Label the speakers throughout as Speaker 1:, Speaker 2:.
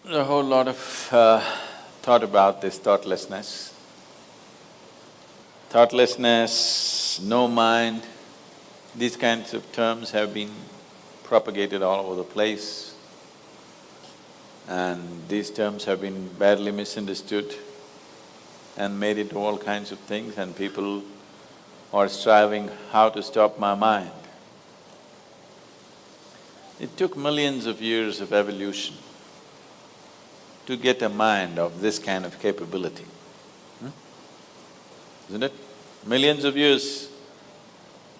Speaker 1: A whole lot of thought about this thoughtlessness. Thoughtlessness, no mind, these kinds of terms have been propagated all over the place, and these terms have been badly misunderstood and made into all kinds of things, and people are striving how to stop my mind. It took millions of years of evolution to get a mind of this kind of capability, isn't it? Millions of years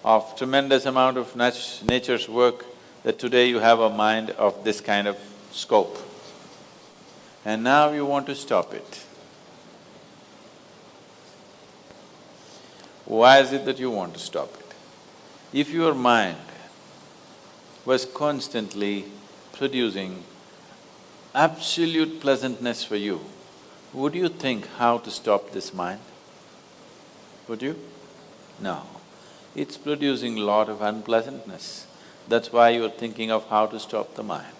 Speaker 1: of tremendous amount of nature's work that today you have a mind of this kind of scope. And now you want to stop it. Why is it that you want to stop it? If your mind was constantly producing absolute pleasantness for you, would you think how to stop this mind? Would you? No. It's producing a lot of unpleasantness. That's why you're thinking of how to stop the mind.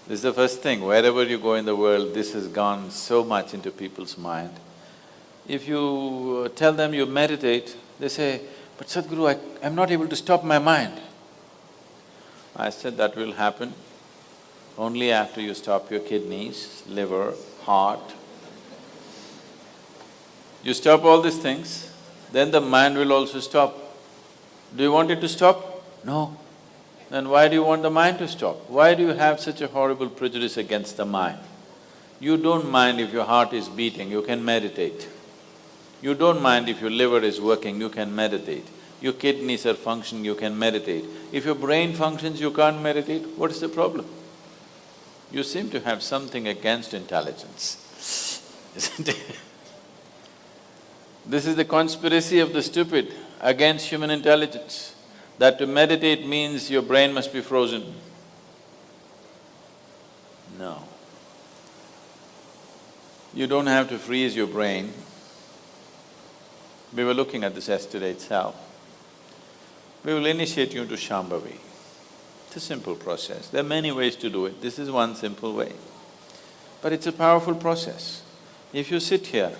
Speaker 1: This is the first thing, wherever you go in the world, this has gone so much into people's mind. If you tell them you meditate, they say, "But Sadhguru, I'm not able to stop my mind." I said, that will happen only after you stop your kidneys, liver, heart. You stop all these things, then the mind will also stop. Do you want it to stop? No. Then why do you want the mind to stop? Why do you have such a horrible prejudice against the mind? You don't mind if your heart is beating, you can meditate. You don't mind if your liver is working, you can meditate. Your kidneys are functioning, you can meditate. If your brain functions, you can't meditate, what is the problem? You seem to have something against intelligence, isn't it? This is the conspiracy of the stupid against human intelligence, that to meditate means your brain must be frozen. No. You don't have to freeze your brain. We were looking at this yesterday itself. We will initiate you into Shambhavi. It's a simple process. There are many ways to do it, this is one simple way. But it's a powerful process. If you sit here,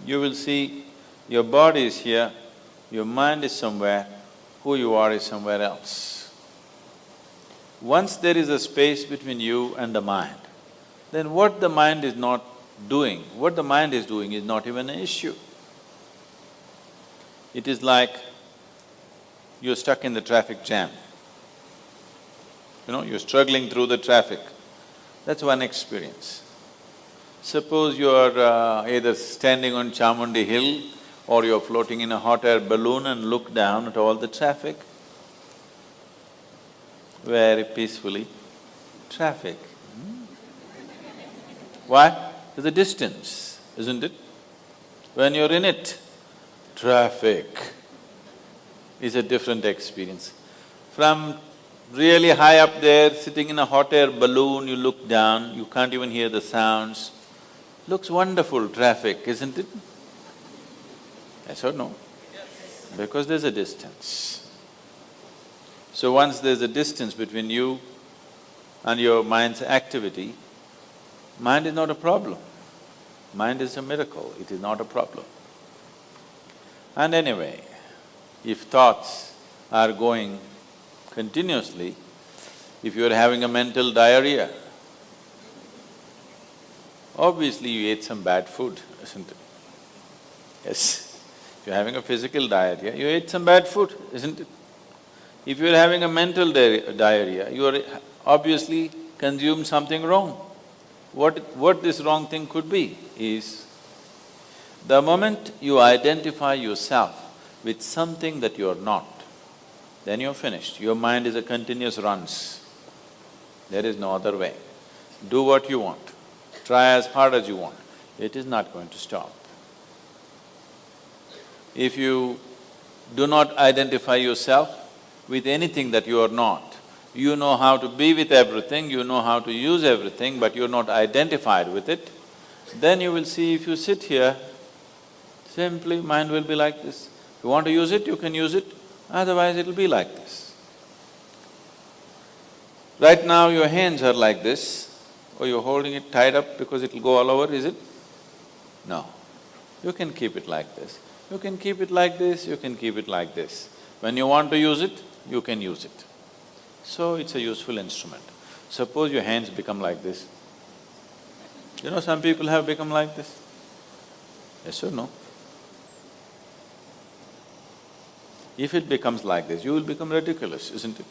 Speaker 1: you will see your body is here, your mind is somewhere, who you are is somewhere else. Once there is a space between you and the mind, then what the mind is not doing, what the mind is doing is not even an issue. It is like you're stuck in the traffic jam. You're struggling through the traffic. That's one experience. Suppose you're either standing on Chamundi Hill or you're floating in a hot air balloon and look down at all the traffic. Very peacefully, traffic. Why? There's a distance, isn't it? When you're in it, traffic is a different experience. From really high up there, sitting in a hot air balloon, you look down, you can't even hear the sounds. Looks wonderful, traffic, isn't it? Yes or no? Yes. Because there's a distance. So once there's a distance between you and your mind's activity, mind is not a problem. Mind is a miracle, it is not a problem. And anyway, if thoughts are going continuously, if you're having a mental diarrhea, obviously you ate some bad food, isn't it? Yes. If you're having a physical diarrhea, you ate some bad food, isn't it? If you're having a mental diarrhea, you are obviously consumed something wrong. What this wrong thing could be is, the moment you identify yourself with something that you're not, then you're finished. Your mind is a continuous runs. There is no other way. Do what you want, try as hard as you want, it is not going to stop. If you do not identify yourself with anything that you are not, you know how to be with everything, you know how to use everything, but you're not identified with it, then you will see if you sit here, simply mind will be like this. If you want to use it, you can use it, otherwise it'll be like this. Right now your hands are like this, Oh, you're holding it tied up because it'll go all over, is it? No. You can keep it like this. You can keep it like this, you can keep it like this. When you want to use it, you can use it. So it's a useful instrument. Suppose your hands become like this. You know, some people have become like this. Yes or no? If it becomes like this, you will become ridiculous, isn't it?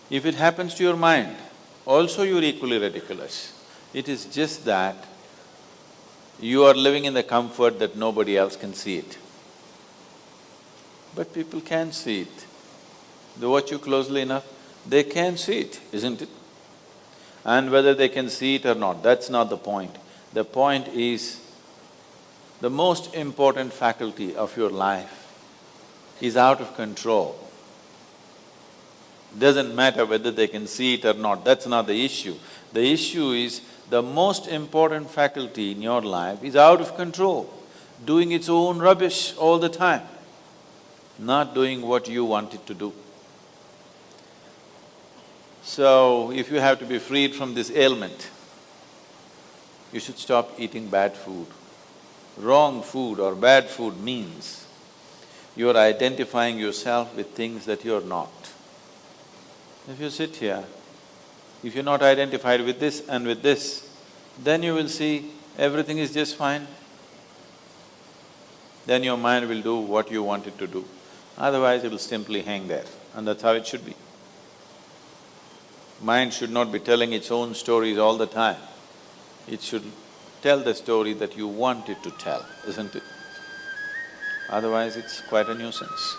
Speaker 1: If it happens to your mind, also you're equally ridiculous. It is just that you are living in the comfort that nobody else can see it. But people can see it. They watch you closely enough, they can see it, isn't it? And whether they can see it or not, that's not the point. The point is, the most important faculty of your life is out of control. Doesn't matter whether they can see it or not, that's not the issue. The issue is, the most important faculty in your life is out of control, doing its own rubbish all the time, not doing what you want it to do. So, if you have to be freed from this ailment, you should stop eating bad food. Wrong food or bad food means you are identifying yourself with things that you're not. If you sit here, if you're not identified with this and with this, then you will see everything is just fine. Then your mind will do what you want it to do. Otherwise, it will simply hang there, and that's how it should be. Mind should not be telling its own stories all the time. It should tell the story that you want it to tell, isn't it? Otherwise, it's quite a nuisance.